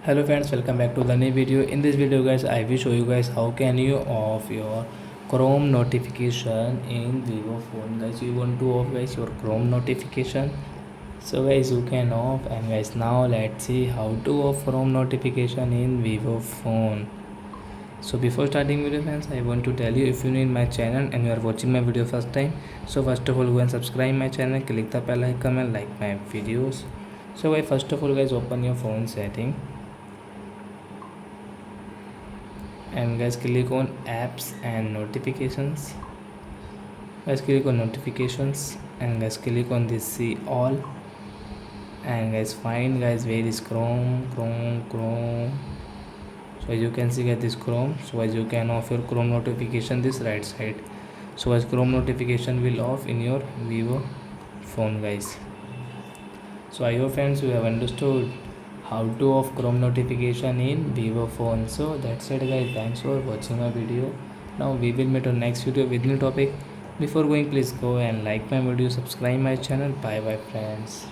Hello friends, welcome back to the new video. In this video guys, I will show you guys how can you off your Chrome notification in Vivo phone. Guys, you want to off guys your Chrome notification. So guys, you can off, and guys now let's see how to off Chrome notification in Vivo phone. So before starting video friends, I want to tell you, if you new in my channel and you are watching my video first time, so first of all go and subscribe my channel, click the bell icon and like my videos. So guys, first of all guys, open your phone setting and guys click on apps and notifications. Guys click on notifications and guys click on this see all, and guys find guys where is Chrome. So as you can see guys, this Chrome. So as you can off your Chrome notification this right side. So as Chrome notification will off in your Vivo phone guys. So I hope friends you have understood how to off Chrome notification in Vivo phone. So that's it guys, thanks for watching my video. Now we will meet on next video with new topic. Before going, please go and like my video, subscribe my channel. Bye bye friends.